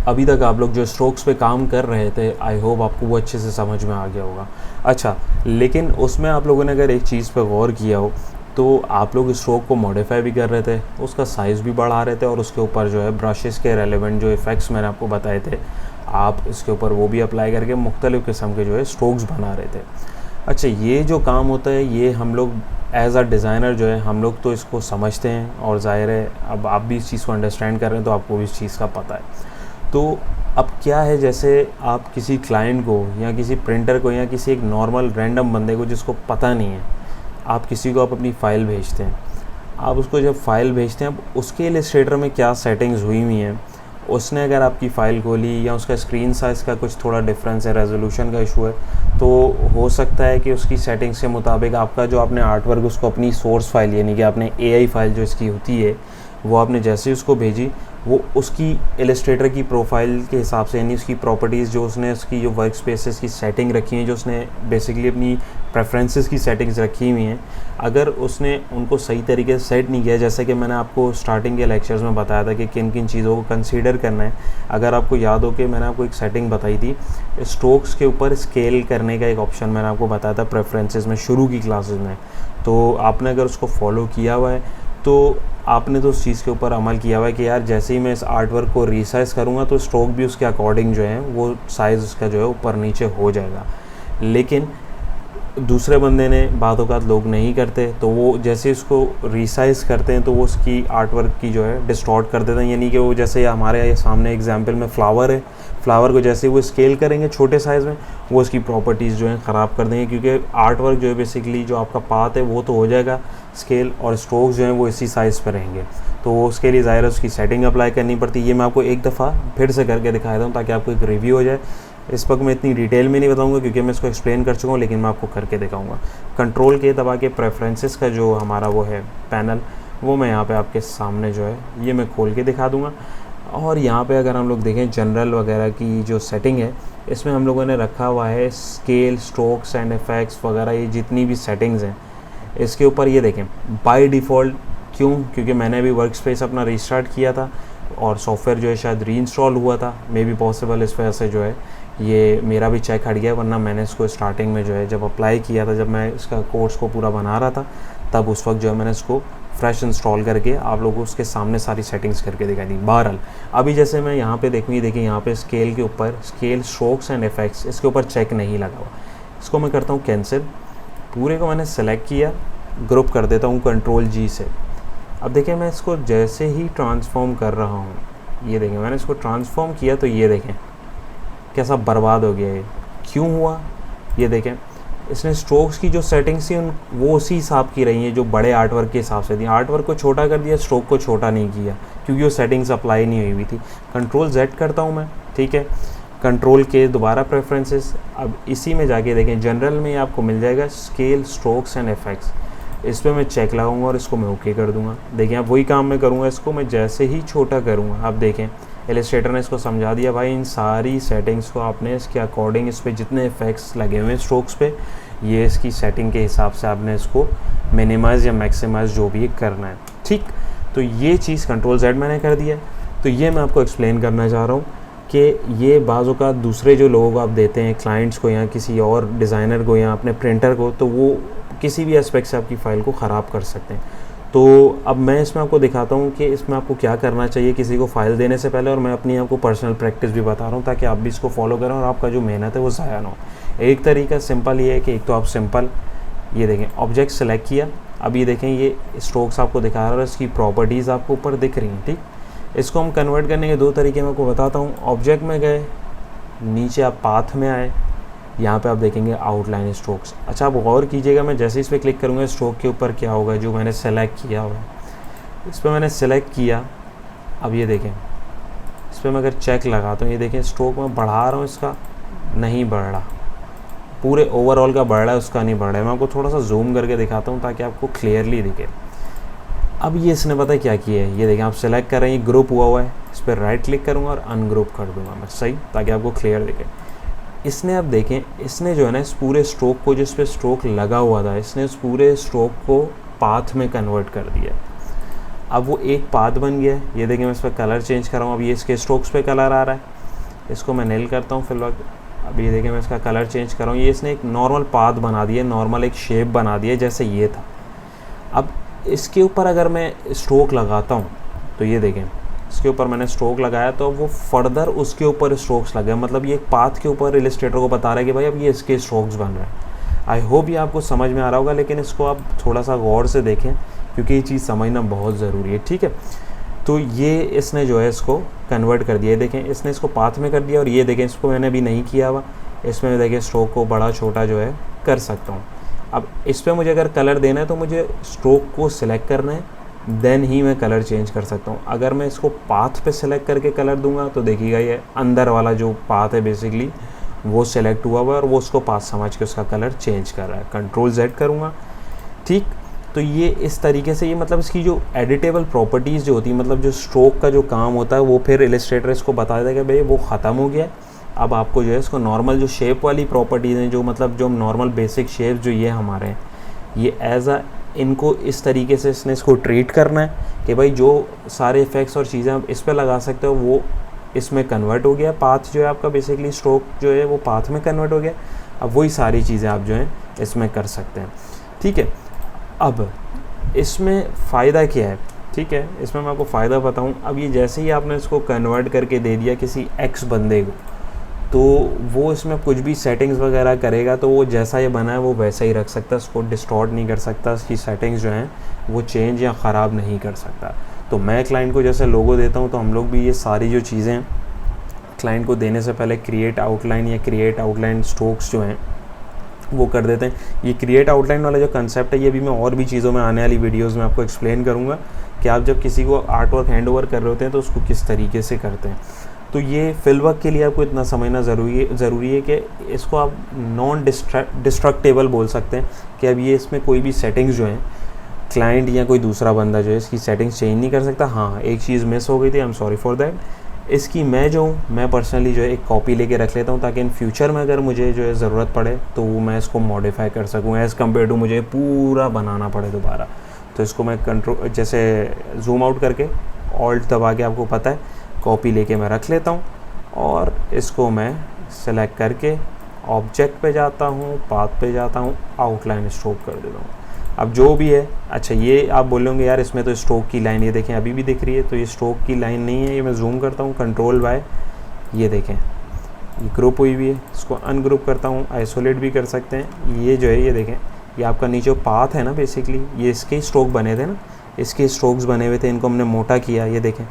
अभी तक आप लोग जो स्ट्रोक्स पे काम कर रहे थे, आई होप आपको वो अच्छे से समझ में आ गया होगा। अच्छा, लेकिन उसमें आप लोगों ने अगर एक चीज़ पे गौर किया हो तो आप लोग स्ट्रोक को मॉडिफाई भी कर रहे थे, उसका साइज़ भी बढ़ा रहे थे, और उसके ऊपर जो है ब्रशेस के रेलेवेंट जो इफ़ेक्ट्स मैंने आपको बताए थे, आप इसके ऊपर वो भी अप्लाई करके मुख्तलिफ़ किस्म के जो है स्ट्रोक्स बना रहे थे। अच्छा, ये जो काम होता है ये हम लोग एज़ अ डिज़ाइनर जो है हम लोग तो इसको समझते हैं, और ज़ाहिर है अब आप भी इस चीज़ को अंडरस्टैंड कर रहे हैं तो आपको भी इस चीज़ का पता है। तो अब क्या है, जैसे आप किसी क्लाइंट को या किसी प्रिंटर को या किसी एक नॉर्मल रैंडम बंदे को जिसको पता नहीं है, आप किसी को आप अपनी फ़ाइल भेजते हैं, आप उसको जब फ़ाइल भेजते हैं, अब उसके इलस्ट्रेटर में क्या सेटिंग्स हुई हुई हैं, उसने अगर आपकी फ़ाइल खोली या उसका स्क्रीन साइज़ का कुछ थोड़ा डिफरेंस है, रेजोल्यूशन का इशू है, तो हो सकता है कि उसकी सेटिंग्स के मुताबिक आपका जो आपने आर्ट वर्क उसको अपनी सोर्स फाइल यानी कि आपने एआई फाइल जो इसकी होती है वो आपने जैसे ही उसको भेजी, वो उसकी इलस्ट्रेटर की प्रोफाइल के हिसाब से यानी उसकी प्रॉपर्टीज़ जो उसने उसकी जो वर्क स्पेसेस की सेटिंग रखी है, जो उसने बेसिकली अपनी प्रेफरेंसेस की सेटिंग्स रखी हुई हैं, अगर उसने उनको सही तरीके से सेट नहीं किया, जैसे कि मैंने आपको स्टार्टिंग के लेक्चर्स में बताया था कि किन किन चीज़ों को कंसीडर करना है। अगर आपको याद हो कि मैंने आपको एक सेटिंग बताई थी, स्ट्रोक्स के ऊपर स्केल करने का एक ऑप्शन मैंने आपको बताया था प्रेफरेंसेस में शुरू की क्लासेस में, तो आपने अगर उसको फॉलो किया हुआ है तो आपने तो उस चीज़ के ऊपर अमल किया हुआ है कि यार जैसे ही मैं इस आर्ट वर्क को रीसाइज़ करूँगा तो स्ट्रोक भी उसके अकॉर्डिंग जो है वो साइज़ उसका जो है ऊपर नीचे हो जाएगा। लेकिन दूसरे बंदे ने बात औकात लोग नहीं करते, तो वो जैसे इसको रीसाइज़ करते हैं तो वो उसकी आर्ट वर्क की जो है डिस्टॉर्ट कर देते हैं, यानी कि वो जैसे हमारे सामने एग्जांपल में फ्लावर है, फ्लावर को जैसे वो स्केल करेंगे छोटे साइज़ में, वो उसकी प्रॉपर्टीज़ जो हैं ख़राब कर देंगे, क्योंकि आर्ट वर्क जो है बेसिकली जो आपका पाथ है वो तो हो जाएगा स्केल, और स्ट्रोक्स जो हैं वो इसी साइज़ पर रहेंगे, तो उसके लिए ज़ाहिर है उसकी सेटिंग अप्लाई करनी पड़ती है। ये मैं आपको एक दफ़ा फिर से करके दिखा देता हूँ ताकि आपको एक रिव्यू हो जाए। इस वक्त मैं इतनी डिटेल में नहीं बताऊंगा क्योंकि मैं इसको एक्सप्लेन कर चुका हूँ, लेकिन मैं आपको करके दिखाऊंगा। कंट्रोल के दबा के प्रेफरेंसेस का जो हमारा वो है पैनल, वो मैं यहाँ पे आपके सामने जो है ये मैं खोल के दिखा दूँगा। और यहाँ पे अगर हम लोग देखें जनरल वगैरह की जो सेटिंग है, इसमें हम लोगों ने रखा हुआ है स्केल, स्ट्रोक्स एंड इफेक्ट्स वगैरह, ये जितनी भी सेटिंग्स हैं इसके ऊपर ये देखें बाय डिफ़ॉल्ट। क्यों? क्योंकि मैंने अभी वर्क स्पेस अपना रीस्टार्ट किया था और सॉफ्टवेयर जो है शायद रीइंस्टॉल हुआ था, मे बी पॉसिबल इस वजह से जो है ये मेरा भी चेक हट गया, वरना मैंने इसको स्टार्टिंग में जो है जब अप्लाई किया था, जब मैं इसका कोर्स को पूरा बना रहा था, तब उस वक्त जो है मैंने इसको फ्रेश इंस्टॉल करके आप लोगों को उसके सामने सारी सेटिंग्स करके दिखाई दी। बहरहाल अभी जैसे मैं यहाँ पे देखूँ, ये देखिए यहाँ पे स्केल के ऊपर स्केल, स्ट्रोक्स एंड इफेक्ट्स, इसके ऊपर चेक नहीं लगा हुआ। इसको मैं करता हूँ कैंसिल, पूरे को मैंने सेलेक्ट किया, ग्रुप कर देता हूँ कंट्रोल जी से। अब देखिए मैं इसको जैसे ही ट्रांसफॉर्म कर रहा हूँ, ये देखें मैंने इसको ट्रांसफॉर्म किया तो ये देखें कैसा बर्बाद हो गया। ये क्यों हुआ? ये देखें इसने स्ट्रोक्स की जो सेटिंग्स थी वो उसी हिसाब की रही हैं जो बड़े आर्ट वर्क के हिसाब से थी। आर्ट वर्क को छोटा कर दिया, स्ट्रोक को छोटा नहीं किया क्योंकि वो सेटिंग्स अप्लाई नहीं हुई हुई थी। कंट्रोल जेड करता हूँ मैं, ठीक है, कंट्रोल के दोबारा प्रेफरेंसेस। अब इसी में जाके देखें जनरल में आपको मिल जाएगा स्केल, स्ट्रोक्स एंड इफेक्ट्स, इस पर मैं चेक लगाऊंगा और इसको मैं ओके कर दूंगा। देखें अब वही काम मैं करूंगा, इसको मैं जैसे ही छोटा करूंगा, अब देखें इलस्ट्रेटर ने इसको समझा दिया भाई इन सारी सेटिंग्स को आपने इसके अकॉर्डिंग, इस पर जितने इफेक्ट्स लगे हुए हैं स्ट्रोक्स पे, ये इसकी सेटिंग के हिसाब से आपने इसको मिनिमाइज़ या मैक्सिमाइज़ जो भी करना है, ठीक। तो ये चीज़ कंट्रोल जेड मैंने कर दिया। तो ये मैं आपको एक्सप्लेन करना चाह रहा हूँ कि ये बाज़ औक़ात दूसरे जो लोगों को आप देते हैं, क्लाइंट्स को या किसी और डिज़ाइनर को या अपने प्रिंटर को, तो वो किसी भी एस्पेक्ट से आपकी फ़ाइल को ख़राब कर सकते हैं। तो अब मैं इसमें आपको दिखाता हूँ कि इसमें आपको क्या करना चाहिए किसी को फ़ाइल देने से पहले, और मैं अपनी आपको पर्सनल प्रैक्टिस भी बता रहा हूँ ताकि आप भी इसको फॉलो करें और आपका जो मेहनत है वो ज़ाया ना हो। एक तरीका सिंपल ये है कि एक तो आप सिंपल ये देखें ऑब्जेक्ट सेलेक्ट किया, अब ये देखें ये स्ट्रोक्स आपको दिखा रहा है और इसकी प्रॉपर्टीज़ आपको ऊपर दिख रही हैं, ठीक। इसको हम कन्वर्ट करने के दो तरीके मैं आपको बताता हूँ। ऑब्जेक्ट में गए, नीचे आप पाथ में आए, यहाँ पे आप देखेंगे आउटलाइन स्ट्रोक्स। अच्छा आप गौर कीजिएगा, मैं जैसे इस पर क्लिक करूँगा स्ट्रोक के ऊपर क्या होगा, जो मैंने सेलेक्ट किया हुआ है इस पर मैंने सेलेक्ट किया। अब ये देखें इस पर मैं अगर चेक लगाता हूँ, ये देखें स्ट्रोक मैं बढ़ा रहा हूँ, इसका नहीं बढ़ रहा, पूरे ओवरऑल का बढ़ रहा है, उसका नहीं बढ़ रहा है। मैं आपको थोड़ा सा जूम करके दिखाता हूँ ताकि आपको क्लियरली दिखे। अब ये इसने पता है क्या किया है, ये देखें आप सेलेक्ट कर रहे हैं, ग्रुप हुआ है, इस पर राइट क्लिक करूँगा और अनग्रुप कर दूँगा मैं, सही, ताकि आपको क्लियर दिखे। इसने अब देखें इसने जो है ना इस पूरे स्ट्रोक को, जिस पे स्ट्रोक लगा हुआ था, इसने उस पूरे स्ट्रोक को पाथ में कन्वर्ट कर दिया। अब वो एक पाथ बन गया है। ये देखें मैं इस पर कलर चेंज कर रहा हूँ, अब ये इसके स्ट्रोक्स पे कलर आ रहा है। इसको मैं नेल करता हूँ फिल वक्त। अब ये देखें मैं इसका कलर चेंज कर रहा हूँ, ये इसने एक नॉर्मल पाथ बना दिया, नॉर्मल एक शेप बना दिया जैसे ये था। अब इसके ऊपर अगर मैं स्ट्रोक लगाता हूँ तो ये देखें इसके ऊपर मैंने स्ट्रोक लगाया तो वो फर्दर उसके ऊपर स्ट्रोक्स लगे, मतलब ये एक पाथ के ऊपर इलस्ट्रेटर को बता रहा है कि भाई अब ये इसके स्ट्रोक्स बन रहे हैं। आई होप ये आपको समझ में आ रहा होगा, लेकिन इसको आप थोड़ा सा गौर से देखें क्योंकि ये चीज़ समझना बहुत ज़रूरी है, ठीक है। तो ये इसने जो है इसको कन्वर्ट कर दिया, देखें इसने इसको पाथ में कर दिया, और ये देखें इसको मैंने अभी नहीं किया हुआ, इसमें देखें स्ट्रोक को बड़ा छोटा जो है कर सकता हूँ। अब इस पर मुझे अगर कलर देना है तो मुझे स्ट्रोक को सिलेक्ट करना है, देन ही मैं कलर चेंज कर सकता हूँ। अगर मैं इसको पाथ पे सिलेक्ट करके कलर दूंगा तो देखिएगा ये अंदर वाला जो पाथ है बेसिकली वो सिलेक्ट हुआ हुआ है और वो उसको पाथ समझ के उसका कलर चेंज कर रहा है। कंट्रोल Z करूँगा, ठीक। तो ये इस तरीके से, ये मतलब इसकी जो एडिटेबल प्रॉपर्टीज़ जो होती है, मतलब जो स्ट्रोक का जो काम होता है वो फिर इलस्ट्रेटर इसको बता देगा भाई वो ख़त्म हो गया। अब आपको जो है इसको नॉर्मल जो शेप वाली प्रॉपर्टीज़ हैं, जो मतलब जो नॉर्मल बेसिक शेप जो ये हमारे हैं, ये एज अ इनको इस तरीके से इसने इसको ट्रीट करना है कि भाई जो सारे इफ़ेक्ट्स और चीज़ें आप इस पर लगा सकते हो वो इसमें कन्वर्ट हो गया। पाथ जो है आपका बेसिकली स्ट्रोक जो है वो पाथ में कन्वर्ट हो गया। अब वही सारी चीज़ें आप जो हैं इसमें कर सकते हैं, ठीक है। अब इसमें फ़ायदा क्या है, ठीक है, इसमें मैं आपको फ़ायदा बताऊं। अब ये जैसे ही आपने इसको कन्वर्ट करके दे दिया किसी एक्स बंदे को, तो वो इसमें कुछ भी सेटिंग्स वगैरह करेगा तो वो जैसा ये बना है वो वैसा ही रख सकता है, उसको डिस्टॉर्ट नहीं कर सकता, इसकी सेटिंग्स जो हैं वो चेंज या ख़राब नहीं कर सकता। तो मैं क्लाइंट को जैसे लोगो देता हूँ तो हम लोग भी ये सारी जो चीज़ें क्लाइंट को देने से पहले क्रिएट आउटलाइन या क्रिएट आउटलाइन स्ट्रोक्स जो हैं वो कर देते हैं। ये क्रिएट आउटलाइन वाला जो कंसेप्ट है ये भी मैं और भी चीज़ों में आने वाली वीडियोस में आपको एक्सप्लेन करूँगा कि आप जब किसी को आर्ट वर्क हैंड ओवर कर रहे होते हैं तो उसको किस तरीके से करते हैं। तो ये फिल वर्क के लिए आपको इतना समझना ज़रूरी है कि इसको आप नॉन डिस्ट्रक्टेबल बोल सकते हैं कि अब ये इसमें कोई भी सेटिंग्स जो हैं क्लाइंट या कोई दूसरा बंदा जो है इसकी सेटिंग्स चेंज नहीं कर सकता। हाँ, एक चीज़ मिस हो गई थी, I am sorry for that. इसकी मैं जो हूँ मैं पर्सनली जो है एक कॉपी लेके रख लेता हूँ ताकि इन फ्यूचर में अगर मुझे जो है ज़रूरत पड़े तो मैं इसको मॉडिफाई कर सकूँ एज़ कम्पेयर टू मुझे पूरा बनाना पड़े दोबारा। तो इसको मैं कंट्रोल जैसे जूम आउट करके ऑल्ट दबा के, आपको पता है, कॉपी लेके मैं रख लेता हूँ और इसको मैं सेलेक्ट करके ऑब्जेक्ट पे जाता हूँ, पाथ पे जाता हूँ, आउटलाइन स्ट्रोक कर देता हूँ। अब जो भी है, अच्छा ये आप बोलोगे यार इसमें तो स्ट्रोक की लाइन, ये देखें अभी भी दिख रही है, तो ये स्ट्रोक की लाइन नहीं है। ये मैं जूम करता हूँ कंट्रोल Y, ये देखें ये ग्रुप हुई हुई है, इसको अनग्रुप करता हूँ, आइसोलेट भी कर सकते हैं। ये जो है ये देखें ये आपका नीचे पाथ है ना, बेसिकली ये इसके स्ट्रोक बने थे ना, इसके स्ट्रोक्स बने हुए थे, इनको हमने मोटा किया, ये देखें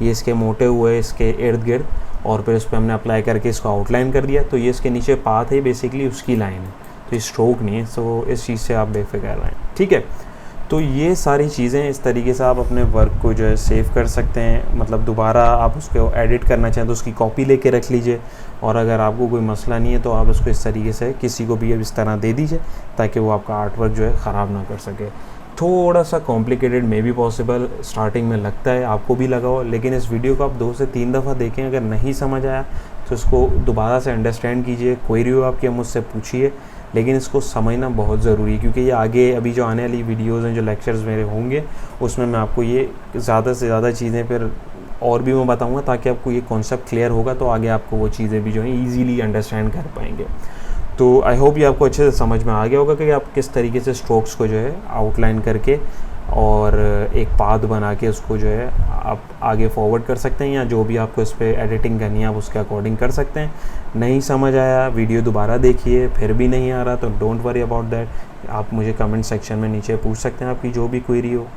ये इसके मोटे हुए इसके इर्द गिर्द, और फिर इस पर हमने अप्लाई करके इसको आउटलाइन कर दिया। तो ये इसके नीचे पाथ है, बेसिकली उसकी लाइन है, तो ये स्ट्रोक नहीं है। सो इस चीज़ से आप बेफिक्र रहें, ठीक है। तो ये सारी चीज़ें इस तरीके से आप अपने वर्क को जो है सेव कर सकते हैं। मतलब दोबारा आप उसको एडिट करना चाहें तो उसकी कॉपी लेके रख लीजिए, और अगर आपको कोई मसला नहीं है तो आप उसको इस तरीके से किसी को भी अब इस तरह दे दीजिए ताकि वो आपका आर्ट वर्क जो है ख़राब ना कर सके। थोड़ा सा complicated may be possible starting में लगता है, आपको भी लगा हो, लेकिन इस वीडियो को आप 2 से 3 दफ़ा देखें। अगर नहीं समझ आया तो इसको दोबारा से अंडरस्टैंड कीजिए, क्वेरी हो आपकी मुझसे पूछिए, लेकिन इसको समझना बहुत ज़रूरी है क्योंकि ये आगे अभी जो आने वाली वीडियोज़ हैं, जो लेक्चर्स मेरे होंगे, उसमें मैं आपको ये ज़्यादा से ज़्यादा चीज़ें फिर और भी मैं बताऊँगा ताकि आपको ये कॉन्सेप्ट क्लियर होगा तो आगे आपको वो चीज़ें भी जो हैं ईज़िली अंडरस्टैंड कर पाएंगे। तो आई होप ये आपको अच्छे से समझ में आ गया होगा कि आप किस तरीके से स्ट्रोक्स को जो है आउटलाइन करके और एक पाथ बना के उसको जो है आप आगे फॉरवर्ड कर सकते हैं, या जो भी आपको इस पर एडिटिंग करनी है आप उसके अकॉर्डिंग कर सकते हैं। नहीं समझ आया वीडियो दोबारा देखिए, फिर भी नहीं आ रहा तो डोंट वरी अबाउट दैट, आप मुझे कमेंट सेक्शन में नीचे पूछ सकते हैं आपकी जो भी क्वेरी हो।